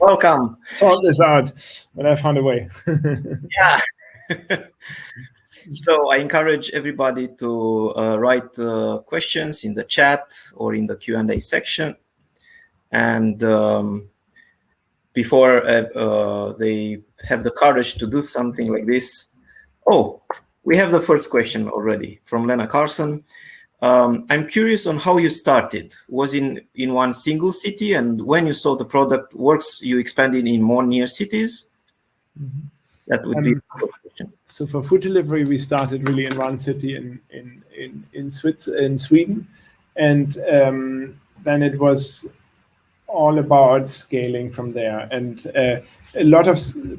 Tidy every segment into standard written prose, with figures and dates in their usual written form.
Welcome. Sort this out, but I found a way. Yeah. So I encourage everybody to write questions in the chat or in the Q&A section. And before they have the courage to do something like this. Oh, we have the first question already from Lena Carson. I'm curious on how you started. Was in one single city, and when you saw the product works, you expanded in more near cities? Mm-hmm. That would be a question. So for food delivery, we started really in one city in Sweden, and then it was all about scaling from there. And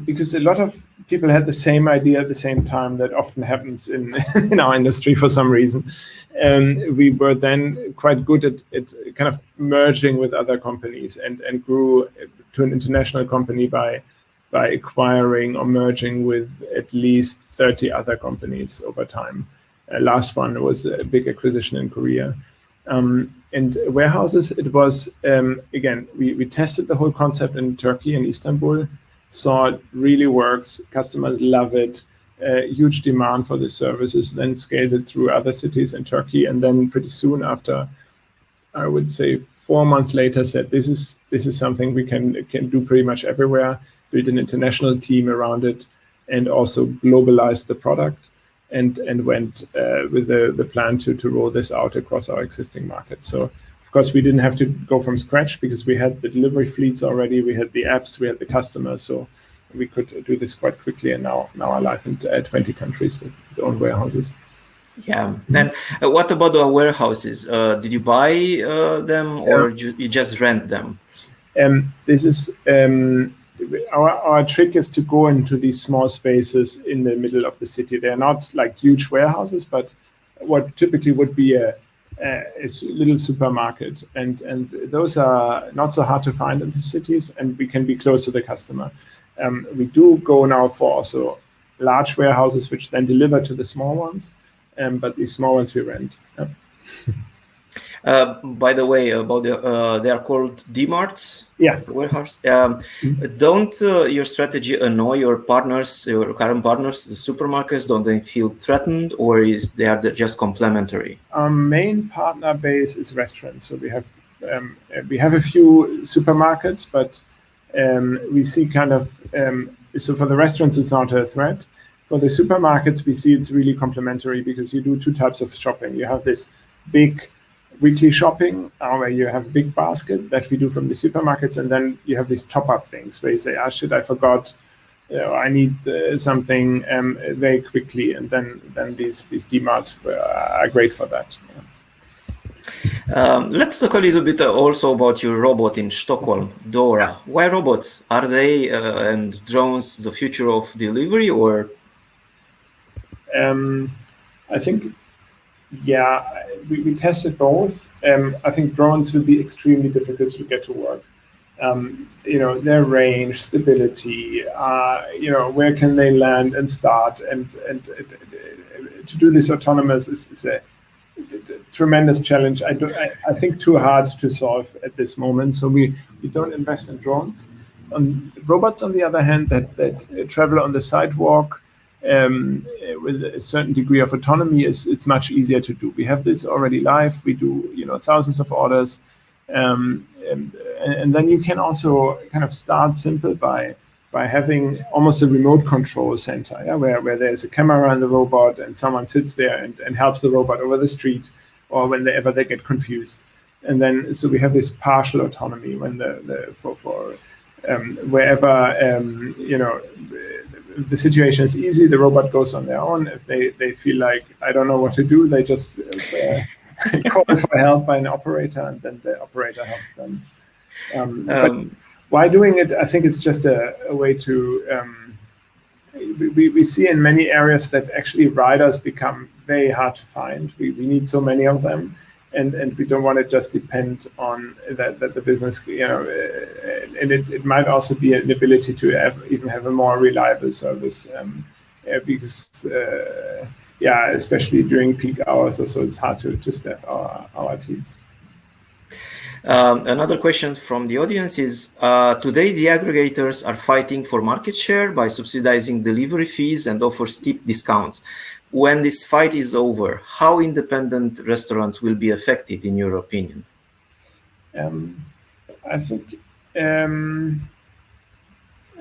because a lot of people had the same idea at the same time. That often happens in our industry for some reason. We were then quite good at kind of merging with other companies and grew to an international company by acquiring or merging with at least 30 other companies over time. Last one was a big acquisition in Korea. And warehouses, it was, again, we tested the whole concept in Turkey and Istanbul, saw it really works, customers love it, huge demand for the services, then scaled it through other cities in Turkey, and then pretty soon after, I would say 4 months later, said this is something we can do pretty much everywhere, build an international team around it, and also globalize the product. And went with the plan to roll this out across our existing markets. So, of course, we didn't have to go from scratch because we had the delivery fleets already, we had the apps, we had the customers, so we could do this quite quickly. And now are live in 20 countries with their own warehouses. Yeah. And what about the warehouses? Did you buy them or you just rent them? This is our trick is to go into these small spaces in the middle of the city. They're not like huge warehouses, but what typically would be a little supermarket, and those are not so hard to find in the cities, and we can be close to the customer. We do go now for also large warehouses, which then deliver to the small ones, but these small ones we rent. Yeah. By the way, about they are called D-Marts. Yeah. Warehouse. Don't your strategy annoy your partners, your current partners, the supermarkets? Don't they feel threatened, or they are just complementary? Our main partner base is restaurants. So we have a few supermarkets, but we see kind of so for the restaurants it's not a threat. For the supermarkets, we see it's really complementary because you do two types of shopping. You have this big weekly shopping where you have a big basket that we do from the supermarkets, and then you have these top-up things where you say, "Ah, shit, I forgot, I need something very quickly," and then these D-Marts are great for that. Yeah. Let's talk a little bit also about your robot in Stockholm, Dora. Why robots? Are they and drones the future of delivery, or? I think. Yeah, we tested both. I think drones will be extremely difficult to get to work. Their range, stability, where can they land and start, and to do this autonomous is a tremendous challenge. I think too hard to solve at this moment. So we don't invest in drones. Robots, on the other hand, that travel on the sidewalk. With a certain degree of autonomy is much easier to do. We have this already live. We do thousands of orders, and then you can also kind of start simple by having almost a remote control center, where there's a camera in the robot and someone sits there and helps the robot over the street, or whenever they get confused. And then so we have this partial autonomy when for wherever the situation is easy, the robot goes on their own. If they feel like, I don't know what to do, they just call for help by an operator, and then the operator helps them. But why doing it? I think it's just a way to, we see in many areas that actually riders become very hard to find. We need so many of them. And we don't want to just depend on that the business, and it might also be an ability to even have a more reliable service, because especially during peak hours or so, it's hard to staff our teams. Another question from the audience is, today the aggregators are fighting for market share by subsidizing delivery fees and offer steep discounts. When this fight is over, how independent restaurants will be affected, in your opinion? I think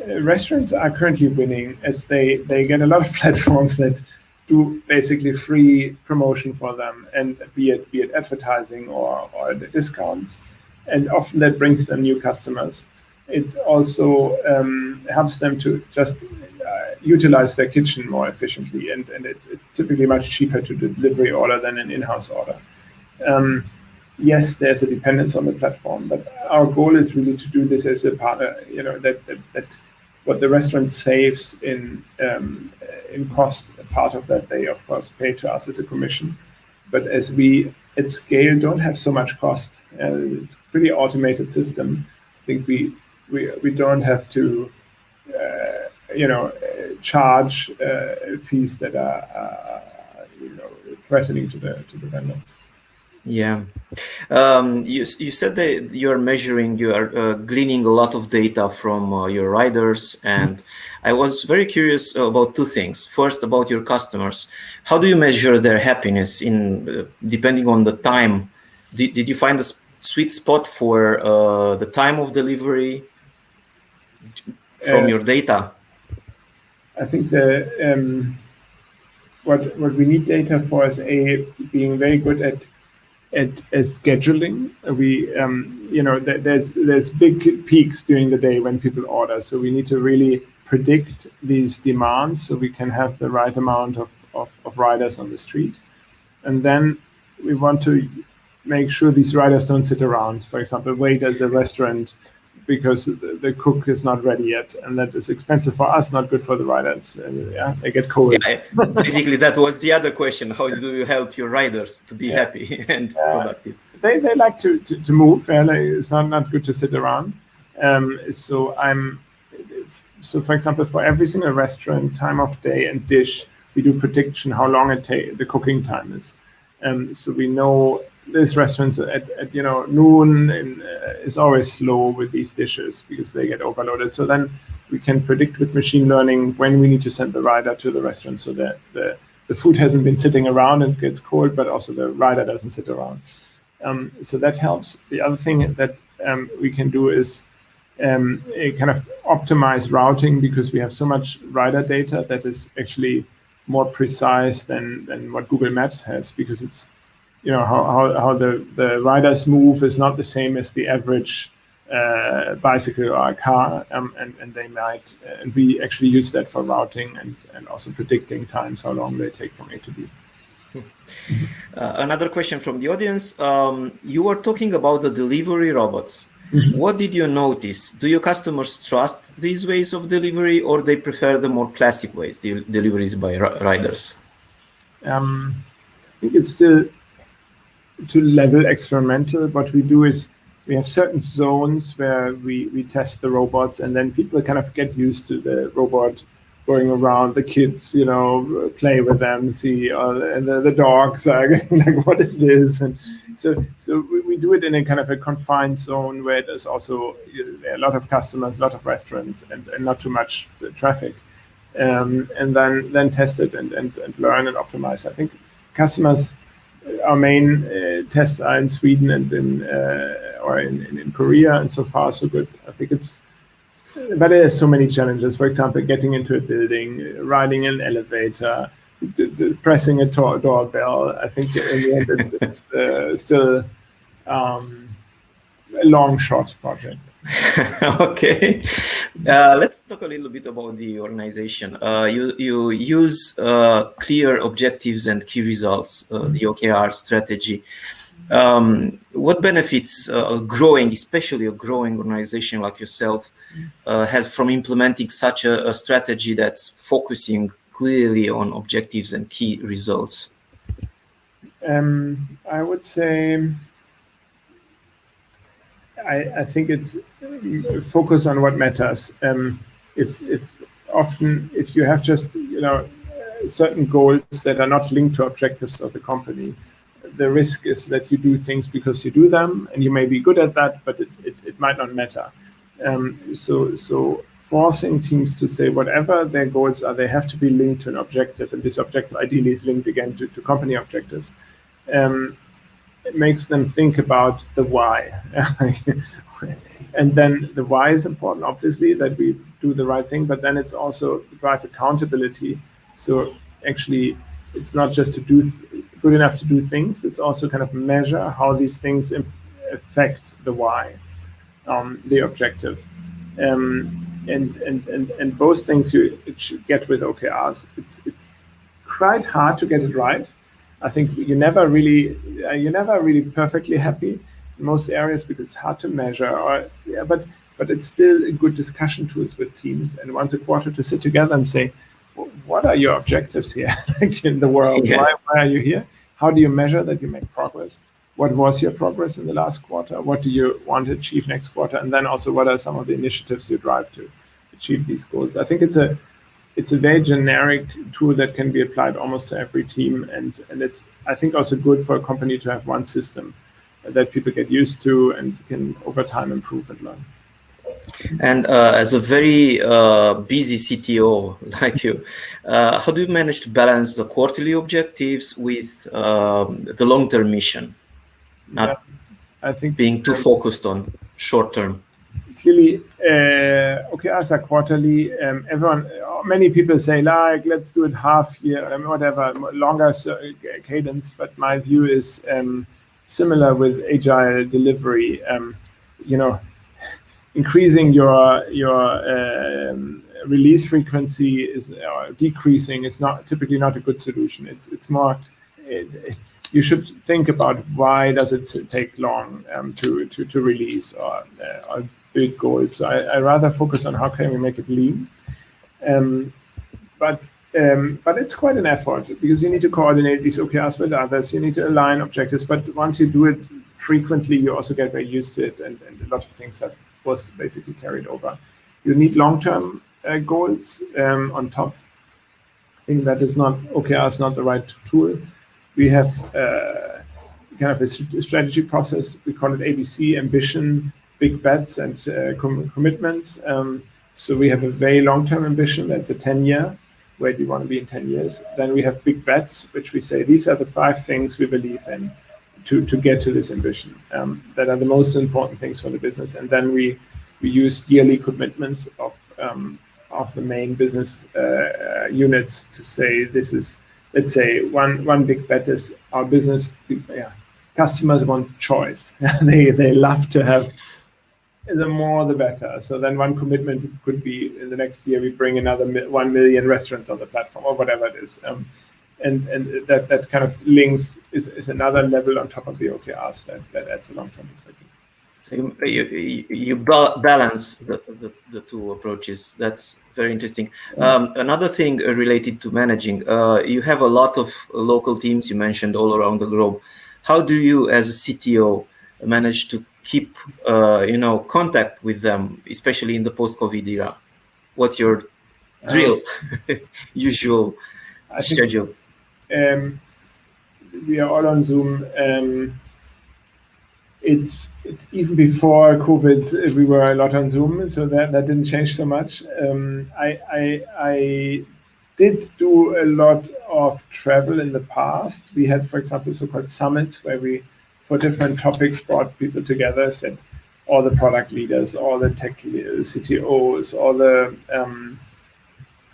restaurants are currently winning as they get a lot of platforms that do basically free promotion for them, and be it advertising or the discounts, and often that brings them new customers. It also helps them to just utilize their kitchen more efficiently, and it's typically much cheaper to delivery order than an in-house order. Yes, there's a dependence on the platform, but our goal is really to do this as a partner. That what the restaurant saves in cost, a part of that they of course pay to us as a commission. But as we at scale don't have so much cost, it's a pretty automated system. I think we don't have to charge fees that are threatening to the vendors. Yeah, you said that you are gleaning a lot of data from your riders, and I was very curious about two things. First, about your customers. How do you measure their happiness in depending on the time? Did you find a sweet spot for the time of delivery from your data? I think what we need data for is being very good at scheduling. There's big peaks during the day when people order, so we need to really predict these demands so we can have the right amount of riders on the street. And then we want to make sure these riders don't sit around, for example, wait at the restaurant because the cook is not ready yet, and that is expensive for us, not good for the riders. They get cold. Yeah, basically, that was the other question. How do you help your riders to be happy and productive? They like to move. It's not good to sit around. So for example, for every single restaurant, time of day and dish, we do prediction how long the cooking time is. So we know this restaurant at noon is always slow with these dishes because they get overloaded. So then we can predict with machine learning when we need to send the rider to the restaurant so that the food hasn't been sitting around and gets cold, but also the rider doesn't sit around. So that helps. The other thing that we can do is kind of optimize routing, because we have so much rider data that is actually more precise than what Google Maps has, because it's how the riders move is not the same as the average bicycle or a car, and they might, and we actually use that for routing and also predicting times, how long they take from A to B. Another question from the audience. You were talking about the delivery robots. Mm-hmm. What did you notice? Do your customers trust these ways of delivery, or they prefer the more classic ways, deliveries by riders? I think it's still to level experimental. What we do is we have certain zones where we test the robots, and then people kind of get used to the robot going around. The kids, play with them, see, and the dogs are getting like, what is this? And so we do it in a kind of a confined zone where there's also a lot of customers, a lot of restaurants, and not too much traffic, and then test it and learn and optimize. I think customers, our main tests are in Sweden and in Korea, and so far so good. I think but there's so many challenges. For example, getting into a building, riding an elevator, pressing a doorbell. I think in the end it's still a long shot project. Okay, let's talk a little bit about the organization. You use clear objectives and key results, the OKR strategy. What benefits especially a growing organization like yourself, has from implementing such a strategy that's focusing clearly on objectives and key results? I would say I think it's focus on what matters. If you have just certain goals that are not linked to objectives of the company, the risk is that you do things because you do them, and you may be good at that, but it might not matter. So forcing teams to say whatever their goals are, they have to be linked to an objective, and this objective ideally is linked again to company objectives. It makes them think about the why. And then the why is important, obviously, that we do the right thing, but then it's also right accountability. So actually, it's not just to do good enough to do things, it's also kind of measure how these things affect the why, the objective. And both things you get with OKRs. It's quite hard to get it right. I think you're never really perfectly happy in most areas because it's hard to measure. But it's still a good discussion tools with teams. And once a quarter to sit together and say, what are your objectives here in the world? Yeah. Why are you here? How do you measure that you make progress? What was your progress in the last quarter? What do you want to achieve next quarter? And then also, what are some of the initiatives you drive to achieve these goals? I think it's a very generic tool that can be applied almost to every team, and it's, I think, also good for a company to have one system that people get used to and can over time improve and learn. And as a very busy CTO like you, how do you manage to balance the quarterly objectives with the long-term mission? Not I think being too focused on short-term. Clearly, OKRs are quarterly. Many people say, like, let's do it half year, whatever, longer cadence. But my view is similar with agile delivery. Increasing your release frequency is decreasing is typically not a good solution. It's more. You should think about why does it take long to release or build goals. So I rather focus on how can we make it lean. But it's quite an effort because you need to coordinate these OKRs with others. You need to align objectives. But once you do it frequently, you also get very used to it, and a lot of things that was basically carried over. You need long-term goals on top. I think that is not OKR is not the right tool. We have kind of a strategy process. We call it ABC: ambition, big bets, and commitments. So we have a very long-term ambition. That's a 10-year. Where do you want to be in 10 years? Then we have big bets, which we say these are the 5 things we believe in to get to this ambition. That are the most important things for the business. And then we use yearly commitments of the main business units to say this is. Let's say one big bet is our business. Customers want choice. They love to have the more the better. So then one commitment could be in the next year we bring another 1 million restaurants on the platform or whatever it is. And that kind of links is another level on top of the OKRs that adds a long-term perspective. So you balance the two approaches. That's very interesting. Another thing related to managing, you have a lot of local teams you mentioned all around the globe. How do you, as a CTO, manage to keep contact with them, especially in the post-COVID era? What's your drill, usual schedule? We are all on Zoom. It's even before COVID, we were a lot on Zoom, so that didn't change so much. I did do a lot of travel in the past. We had, for example, so-called summits where we, for different topics, brought people together, said all the product leaders, all the tech CTOs, all the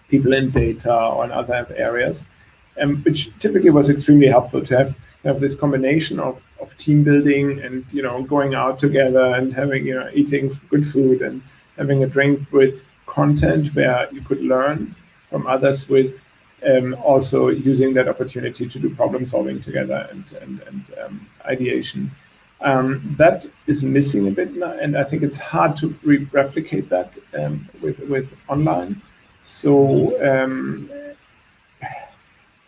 people in data or in other areas, which typically was extremely helpful to have this combination of team building and going out together and having eating good food and having a drink with content where you could learn from others with also using that opportunity to do problem solving together and ideation. That is missing a bit now, and I think it's hard to replicate that with online. So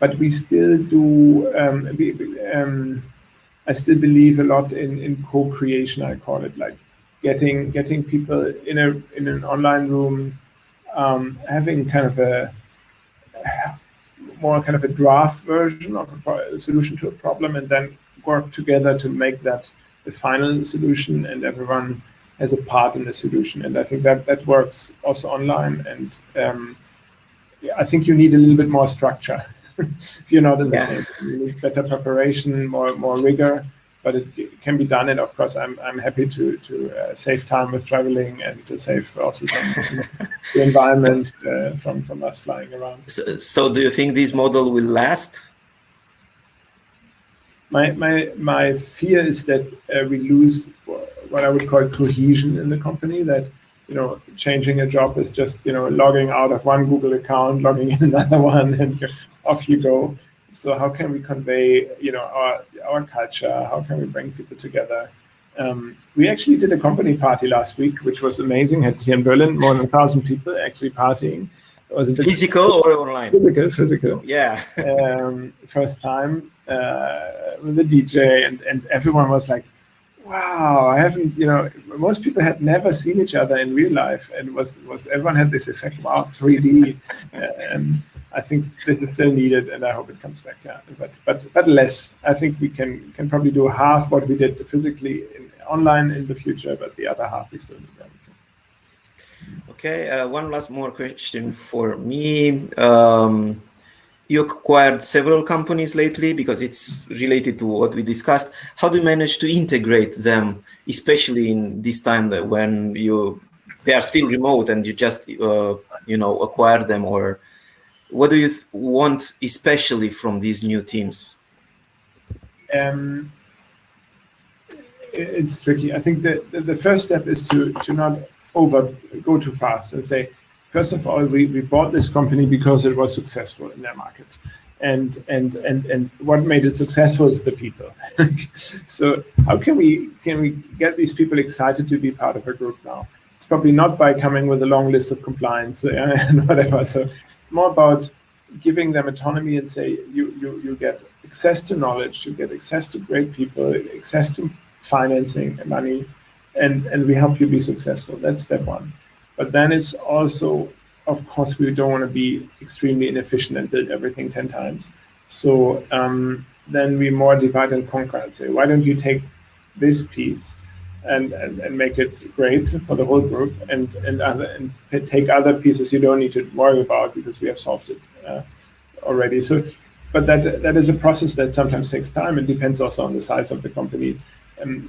but we still do. I still believe a lot in co-creation. I call it, like getting people in an online room, having kind of a more kind of a draft version of a solution to a problem, and then work together to make that the final solution, and everyone has a part in the solution. And I think that works also online. And I think you need a little bit more structure. If you're not in the same, you need better preparation, more rigor, but it can be done. And of course, I'm happy to save time with traveling and to save also some the environment from us flying around. So do you think this model will last? My fear is that we lose what I would call cohesion in the company. That changing a job is just logging out of one Google account, logging in another one, and off you go. So how can we convey our culture? How can we bring people together? We actually did a company party last week, which was amazing. Had here in Berlin more than 1,000 people actually partying. It was a bit physical or online? Physical. Yeah. First time with the DJ, and everyone was like, wow, I haven't, most people had never seen each other in real life, and was everyone had this effect, wow, 3D. And I think this is still needed, and I hope it comes back. Yeah, but less. I think we can probably do half what we did physically online in the future, but the other half we still need. I would say. Okay, one last more question for me. You acquired several companies lately because it's related to what we discussed. How do you manage to integrate them, especially in this time that when they are still remote and you just acquire them? Or what do you want especially from these new teams? It's tricky. I think that the first step is to not go too fast and say, first of all, we bought this company because it was successful in their market, and what made it successful is the people. So how can we get these people excited to be part of a group now? It's probably not by coming with a long list of compliance and whatever. So more about giving them autonomy and say you get access to knowledge, you get access to great people, access to financing and money, and we help you be successful. That's step one. But then it's also, of course, we don't want to be extremely inefficient and build everything 10 times. So then we more divide and conquer and say, why don't you take this piece and make it great for the whole group, and take other pieces you don't need to worry about because we have solved it already. So, but that is a process that sometimes takes time. It depends also on the size of the company.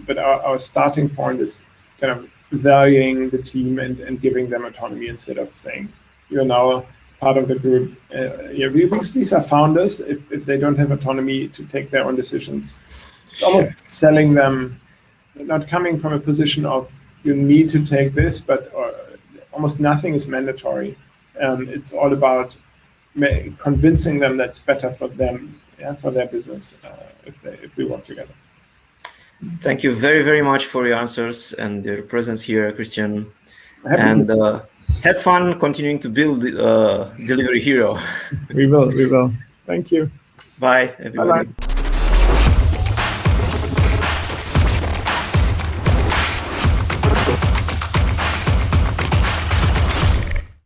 But our starting point is kind of valuing the team and giving them autonomy instead of saying you're now part of the group. These are founders. If they don't have autonomy to take their own decisions, it's almost selling them, not coming from a position of you need to take this, but almost nothing is mandatory. It's all about convincing them that's better for them, for their business, if we work together. Thank you very, very much for your answers and your presence here, Christian. And have fun continuing to build Delivery Hero. We will. Thank you. Bye, everybody. Bye-bye.